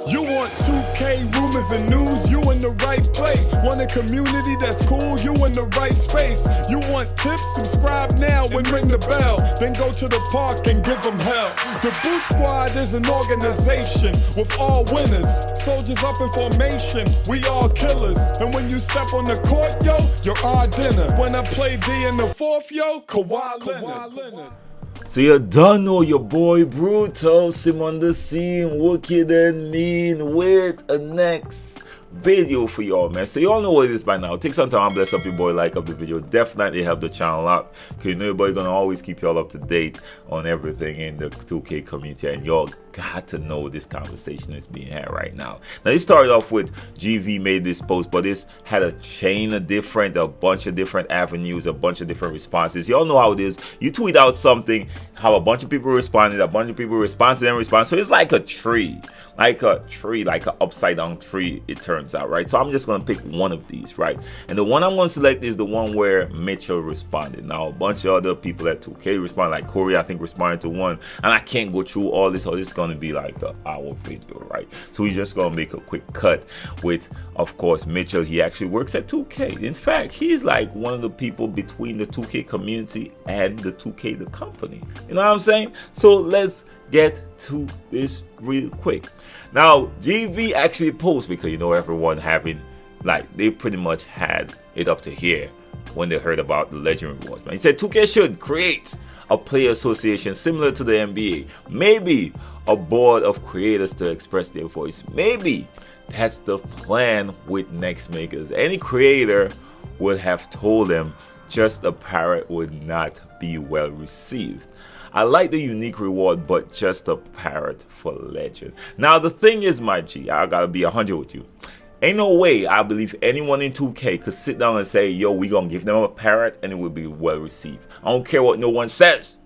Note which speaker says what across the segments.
Speaker 1: You want 2K rumors and news, you in the right place. Want a community that's cool, you in the right space. You want tips, subscribe now and ring the bell. Then go to the park and give them hell. The Boot Squad is an organization with all winners. Soldiers up in formation, we all killers. And when you step on the court, yo, you're our dinner. When I play D in the fourth, yo, Kawhi Leonard.
Speaker 2: So you don't know your boy Brutal, Sim on the scene, wicked and mean, with a next video for y'all, man. So you all know what it is by now. Take some time and bless up your boy, like up the video, definitely help the channel out, because you know your boy gonna always keep y'all up to date on everything in the 2K community, and y'all got to know this conversation is being had right now. Now this started off with GV made this post, but this had a chain of a bunch of different avenues, a bunch of different responses. Y'all know how it is. You tweet out something, how a bunch of people responded, a bunch of people respond to them, respond. So it's like a tree, like an upside down tree, it turns out, right? So I'm just gonna pick one of these, right? And the one I'm gonna select is the one where Mitchell responded. Now a bunch of other people at 2K responded, like Corey I think responded to one, and I can't go through all this, or this is gonna be like an hour video, right? So we're just gonna make a quick cut with, of course, Mitchell. He actually works at 2K. In fact, he's like one of the people between the 2K community and the 2K the company, you know what I'm saying? So let's get to this real quick. Now GV actually posted, because you know everyone having, like, they pretty much had it up to here when they heard about the Legend Rewards. He said 2K should create a player association similar to the NBA, maybe a board of creators to express their voice. Maybe that's the plan with Next Makers. Any creator would have told them just a parrot would not be well received. I like the unique reward, but just a parrot for Legend. Now the thing is, my G, I gotta be 100 with you. Ain't no way I believe anyone in 2K could sit down and say, yo, we gonna give them a parrot and it will be well received. I don't care what no one says.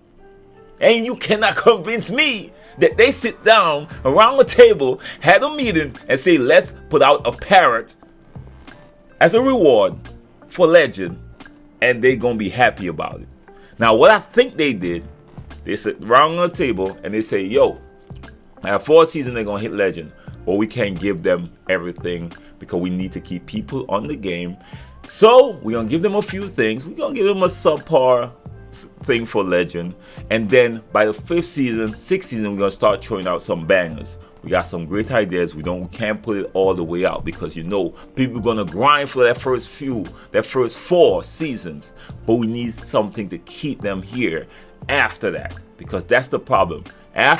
Speaker 2: And you cannot convince me that they sit down around the table, had a meeting, and say, let's put out a parrot as a reward for Legend, and they gonna be happy about it. Now what I think they did, they sit around the table and they say, yo, at 4th season they're gonna hit Legend, but we can't give them everything because we need to keep people on the game. So we're gonna give them a few things. We're gonna give them a subpar thing for Legend, and then by the 5th season, 6th season, we're gonna start throwing out some bangers. We got some great ideas. We can't put it all the way out, because you know people are gonna grind for that first 4 seasons, but we need something to keep them here after that, because that's the problem.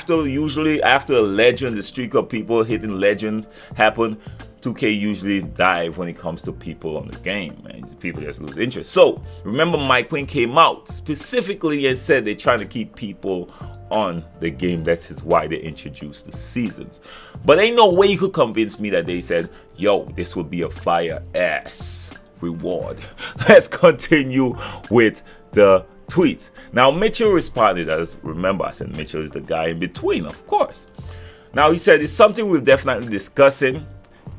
Speaker 2: Usually after a Legend, the streak of people hitting Legend happen, 2K usually dive when it comes to people on the game, man. People just lose interest. So remember, Mike Quinn came out specifically and said they're trying to keep people on the game. That's why they introduced the seasons. But ain't no way you could convince me that they said, yo, this would be a fire ass reward. Let's continue with the tweet. Now Mitchell responded, as remember I said Mitchell is the guy in between, of course. Now he said it's something we're definitely discussing.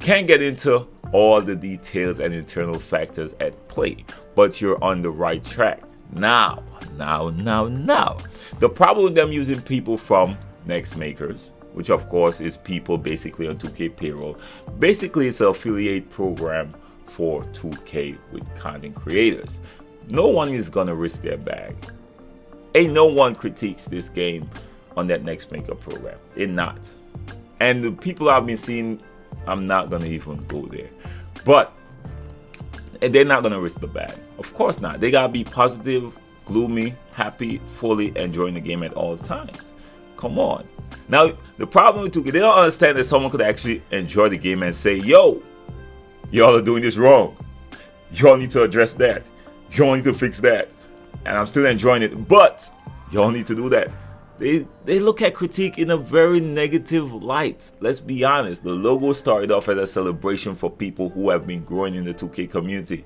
Speaker 2: Can't get into all the details and internal factors at play, but you're on the right track. Now. The problem with them using people from Next Makers, which of course is people basically on 2K payroll. Basically it's an affiliate program for 2K with content creators. No one is gonna risk their bag. Ain't no one critiques this game on that Next Maker program. It not. And the people I've been seeing, I'm not gonna even go there. But they're not gonna risk the bag. Of course not. They gotta be positive, gloomy, happy, fully enjoying the game at all times. Come on. Now the problem with 2K, they don't understand that someone could actually enjoy the game and say, yo, y'all are doing this wrong. Y'all need to address that. Y'all need to fix that. And I'm still enjoying it, but y'all need to do that. They look at critique in a very negative light. Let's be honest. The logo started off as a celebration for people who have been growing in the 2K community.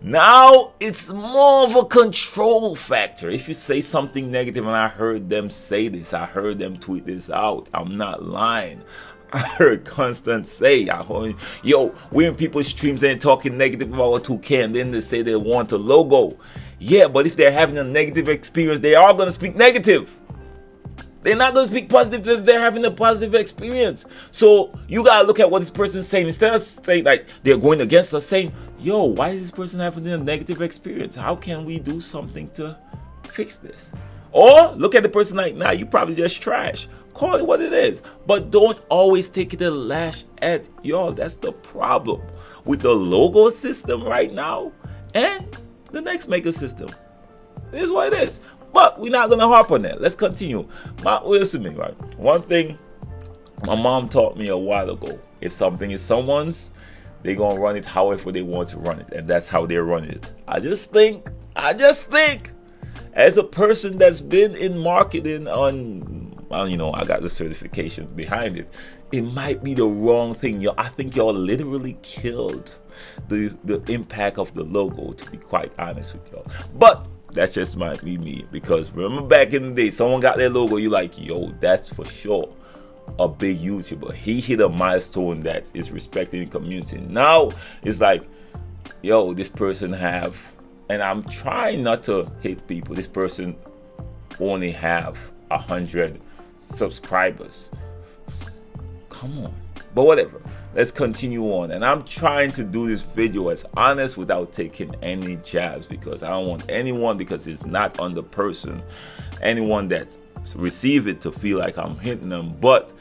Speaker 2: Now it's more of a control factor. If you say something negative, and I heard them say this, I heard them tweet this out, I'm not lying. I heard Constant say, yo, we're in people's streams and talking negative about 2K, and then they say they want a logo. Yeah, but if they're having a negative experience, they are going to speak negative. They're not going to speak positive if they're having a positive experience. So you got to look at what this person is saying. Instead of saying like they're going against us, saying, yo, why is this person having a negative experience? How can we do something to fix this? Or look at the person like, nah, you probably just trash. Call it what it is. But don't always take it to lash at y'all. That's the problem with the logo system right now and the next maker system. It is what it is. But we're not going to harp on that. Let's continue. Listen to me, right? One thing my mom taught me a while ago. If something is someone's, they're going to run it however they want to run it. And that's how they're running it. I just think, as a person that's been in marketing I got the certification behind it. It might be the wrong thing. I think y'all literally killed the impact of the logo, to be quite honest with y'all. But that just might be me, because remember back in the day, someone got their logo, you like, yo, that's for sure a big YouTuber. He hit a milestone that is respected in the community. Now it's like, yo, this person have, and I'm trying not to hit people, this person only have 100 subscribers. Come on. But whatever, let's continue on. And I'm trying to do this video as honest without taking any jabs, because I don't want anyone, because it's not on the person, anyone that receive it to feel like I'm hitting them. But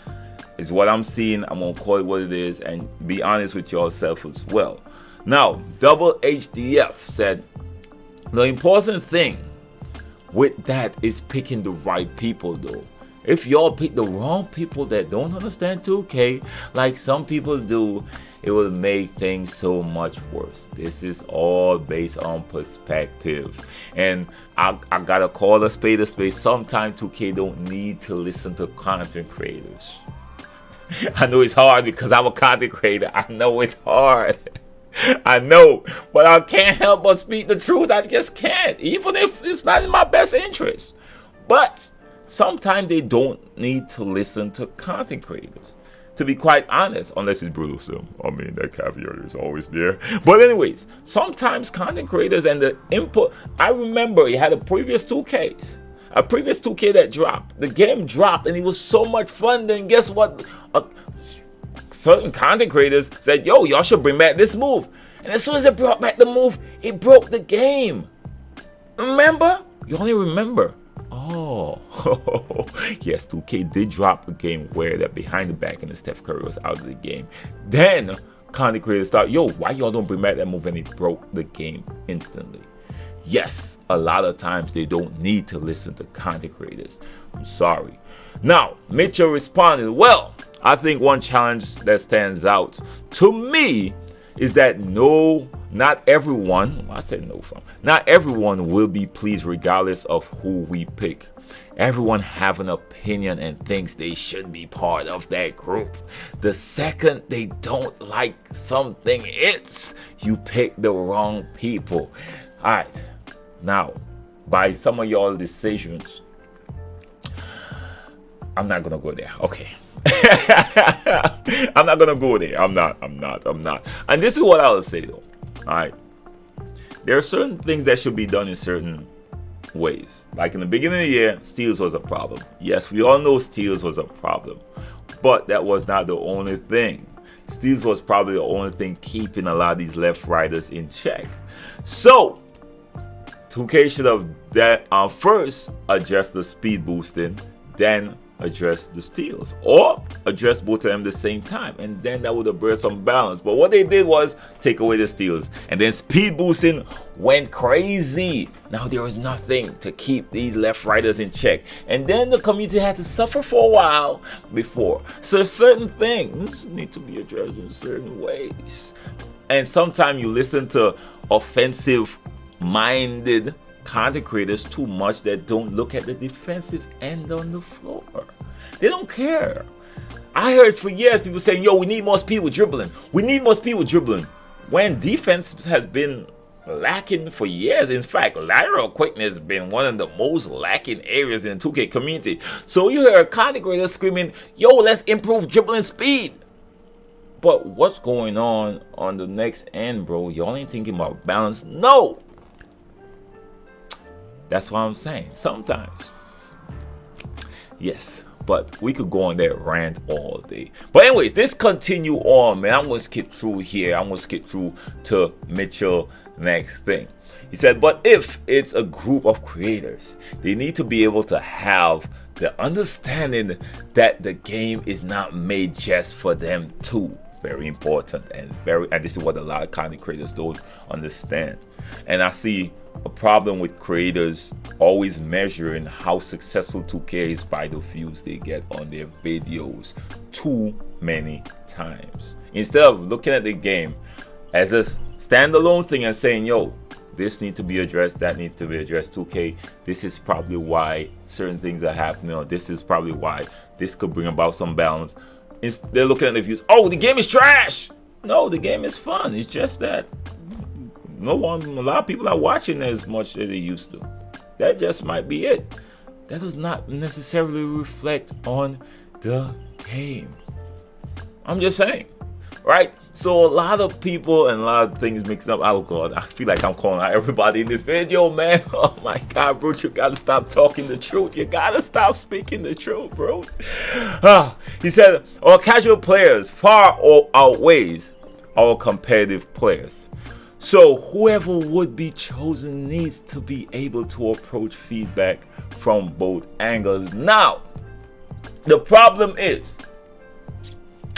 Speaker 2: it's what I'm seeing. I'm gonna call it what it is and be honest with yourself as well. Now, Double HDF said the important thing with that is picking the right people though. If y'all pick the wrong people that don't understand 2K, like some people do, it will make things so much worse. This is all based on perspective. And I gotta call a spade a spade. Sometimes 2K don't need to listen to content creators. I know it's hard because I'm a content creator. I know it's hard. I know, but I can't help but speak the truth. I just can't, even if it's not in my best interest. But sometimes they don't need to listen to content creators, to be quite honest, unless it's brutal sim. I mean, that caveat is always there. But anyways, sometimes content creators and the input. I remember it had a previous 2Ks. A previous 2K that dropped. The game dropped and it was so much fun. Then guess what? Certain content creators said, yo, y'all should bring back this move. And as soon as they brought back the move, it broke the game. Remember? You only remember. Oh, yes, 2K did drop a game where that behind the back and the Steph Curry was out of the game. Then content creators thought, yo, why y'all don't bring back that move? And it broke the game instantly. Yes, a lot of times they don't need to listen to content creators. I'm sorry. Now, Mitchell responded, well, I think one challenge that stands out to me is that not everyone will be pleased regardless of who we pick. Everyone have an opinion and thinks they should be part of that group. The second they don't like something, you pick the wrong people. All right. Now, by some of y'all decisions, I'm not gonna go there. Okay. I'm not gonna go there. I'm not. And this is what I will say though. Alright. There are certain things that should be done in certain ways. Like in the beginning of the year, steals was a problem. Yes, we all know steals was a problem. But that was not the only thing. Steals was probably the only thing keeping a lot of these left riders in check. So 2K should have first addressed the speed boosting, then address the steals, or address both of them at the same time, and then that would have brought some balance. But what they did was take away the steals, and then speed boosting went crazy. Now there was nothing to keep these left riders in check, and then the community had to suffer for a while before. So certain things need to be addressed in certain ways, and sometimes you listen to offensive minded content creators too much that don't look at the defensive end on the floor. They don't care. I heard for years people saying, yo, we need more speed with dribbling. We need more speed with dribbling. When defense has been lacking for years. In fact, lateral quickness has been one of the most lacking areas in the 2K community. So you hear a content creator screaming, yo, let's improve dribbling speed. But what's going on the next end, bro? Y'all ain't thinking about balance? No! That's what I'm saying. Sometimes Yes, but we could go on that rant all day. But anyways, let's continue on, man. I'm going to skip through here. I'm going to skip through to Mitchell next thing. He said, but if it's a group of creators, they need to be able to have the understanding that the game is not made just for them too. Very important, and this is what a lot of content creators don't understand. And I see a problem with creators always measuring how successful 2K is by the views they get on their videos too many times, instead of looking at the game as a standalone thing and saying, yo, this needs to be addressed, that needs to be addressed. 2K, this is probably why certain things are happening, or this is probably why this could bring about some balance. They're looking at the views. Oh, the game is trash. No, the game is fun. It's just that a lot of people are watching as much as they used to. That just might be it. That does not necessarily reflect on the game. I'm just saying, right? So a lot of people and a lot of things mixed up. Oh God, I feel like I'm calling out everybody in this video, man. Oh my God, bro, you gotta stop talking the truth. You gotta stop speaking the truth, bro. He said, our casual players far outweighs our competitive players. So whoever would be chosen needs to be able to approach feedback from both angles. Now, the problem is,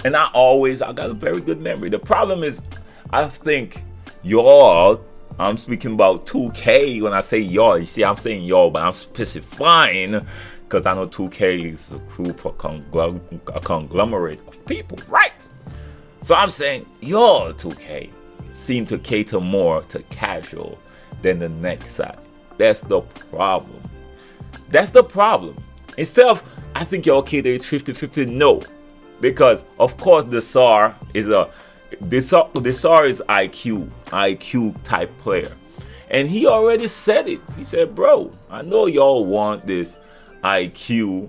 Speaker 2: and I got a very good memory. The problem is, I think y'all, I'm speaking about 2K when I say y'all. You see, I'm saying y'all, but I'm specifying because I know 2K is a group, a conglomerate of people, right? So I'm saying y'all, 2K, seem to cater more to casual than the next side. That's the problem. That's the problem. Instead of, I think y'all cater it's 50-50, no. Because of course the SAR is IQ type player. And he already said it. He said, bro, I know y'all want this IQ,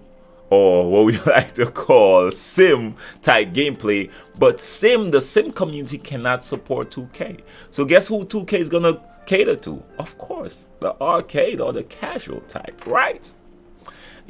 Speaker 2: or what we like to call sim type gameplay, but the sim community cannot support 2K. So guess who 2K is gonna cater to? Of course, the arcade or the casual type, right?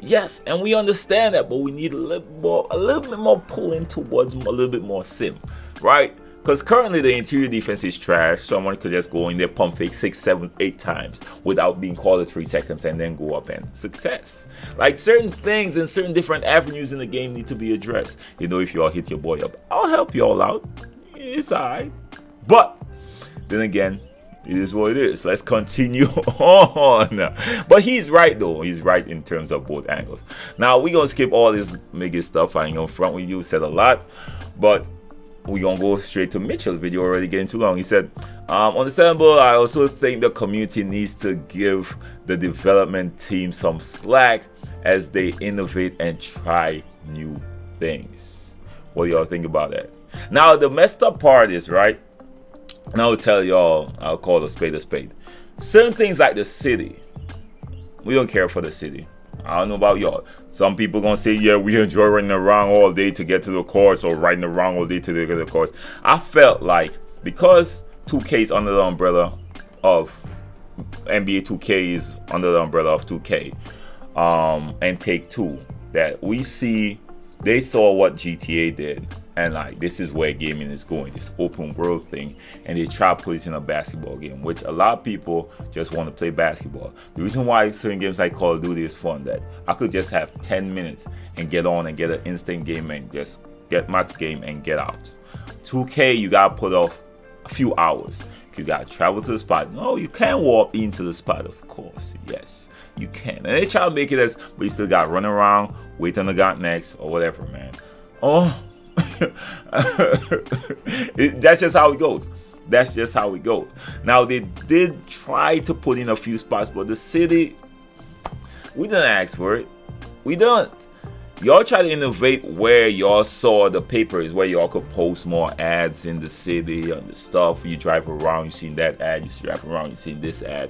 Speaker 2: Yes, and we understand that, but we need a little bit more pulling towards a little bit more sim, right? Because currently the interior defense is trash. Someone could just go in there, pump fake 6, 7, 8 times without being called at 3 seconds and then go up and success. Like certain things and certain different avenues in the game need to be addressed. You know, if you all hit your boy up, I'll help you all out. It's alright. But then again, it is what it is. Let's continue on. But he's right though. He's right in terms of both angles. Now we're gonna skip all this mega stuff. I ain't gonna front with you. Said a lot, but we're gonna go straight to Mitchell. Video already getting too long. He said, understandable. I also think the community needs to give the development team some slack as they innovate and try new things. What do y'all think about that? Now the messed up part is, right, and I'll tell y'all, I'll call a spade a spade. Certain things like the city, we don't care for the city. I don't know about y'all. Some people gonna say, yeah, we enjoy riding around all day to get to the course, or riding around all day to get to the course. I felt like because 2K is under the umbrella of NBA 2K is under the umbrella of 2K, and Take-Two, that we see, they saw what GTA did, and like this is where gaming is going, this open world thing, and they try to put it in a basketball game, which a lot of people just want to play basketball. The reason why certain games like Call of Duty is fun, that I could just have 10 minutes and get on and get an instant game and just get my game and get out. 2K, you gotta put off a few hours. You gotta travel to the spot. No, you can walk into the spot, of course, yes. You can. And they try to make it as, but you still got to run around, wait on the got next, or whatever, man. Oh, that's just how it goes. That's just how it goes. Now, they did try to put in a few spots, but the city, we didn't ask for it. We don't. Y'all try to innovate where y'all saw the papers, where y'all could post more ads in the city and the stuff. You drive around, you seen that ad, you drive around, you seen this ad.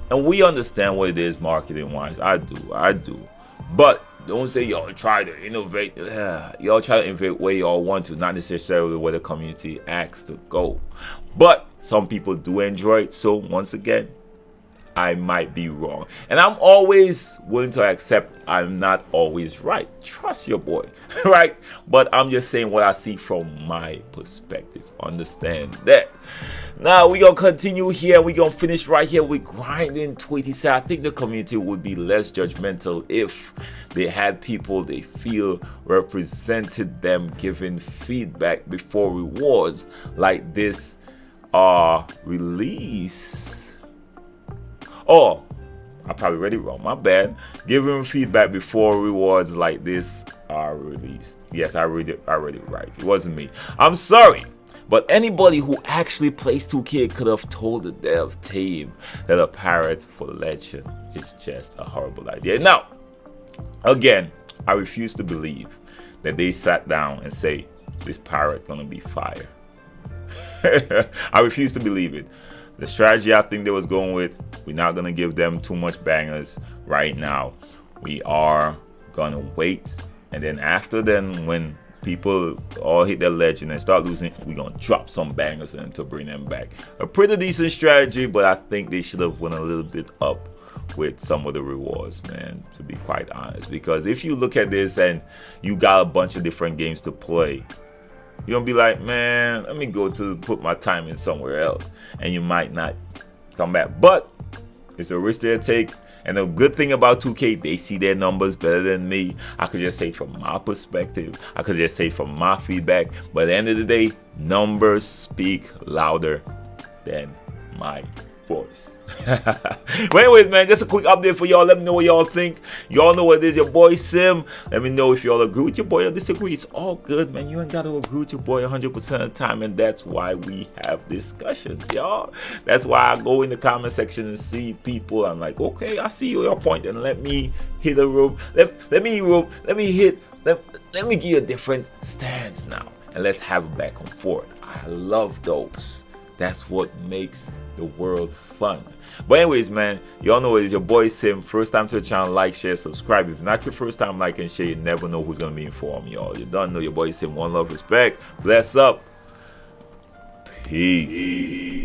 Speaker 2: And we understand what it is marketing wise. I do. But don't say y'all try to innovate. Y'all try to innovate where y'all want to, not necessarily where the community asks to go. But some people do enjoy it. So once again, I might be wrong. And I'm always willing to accept I'm not always right. Trust your boy, right? But I'm just saying what I see from my perspective. Understand that. Now we're going to continue here. We're going to finish right here with Grinding Tweet. He said, I think the community would be less judgmental if they had people they feel represented them giving feedback before rewards like this are released. Oh, I probably read it wrong. My bad. Giving feedback before rewards like this are released. Yes, I read it right. It wasn't me. I'm sorry. But anybody who actually plays 2K could have told the dev team that a parrot for legend is just a horrible idea. Now, again, I refuse to believe that they sat down and say this parrot gonna be fire. I refuse to believe it. The strategy I think they was going with, we're not gonna give them too much bangers right now. We are gonna wait, and then after then, when people all hit their legend and start losing, we're gonna drop some bangers in to bring them back. A pretty decent strategy, but I think they should have went a little bit up with some of the rewards, man, to be quite honest. Because if you look at this and you got a bunch of different games to play, you're gonna be like, man, let me go to put my time in somewhere else, and you might not come back. But it's a risk they take. And the good thing about 2K, they see their numbers better than me. I could just say from my perspective, I could just say from my feedback. But at the end of the day, numbers speak louder than my voice. But anyways, man, just a quick update for y'all. Let me know what y'all think. Y'all know what it is, your boy Sim. Let me know if y'all agree with your boy or disagree. It's all good, man. You ain't got to agree with your boy 100% of the time, and that's why we have discussions, y'all. That's why I go in the comment section and see people. I'm like, okay, I see your point, and let me hit a rope. Let me give you a different stance now, and let's have a back and forth. I love those. That's what makes the world fun. But anyways, man, y'all know it is your boy Sim. First time to the channel, like, share, subscribe. If not your first time, like and share. You never know who's gonna be informed, y'all. You don't know your boy Sim. One love, respect. Bless up. Peace.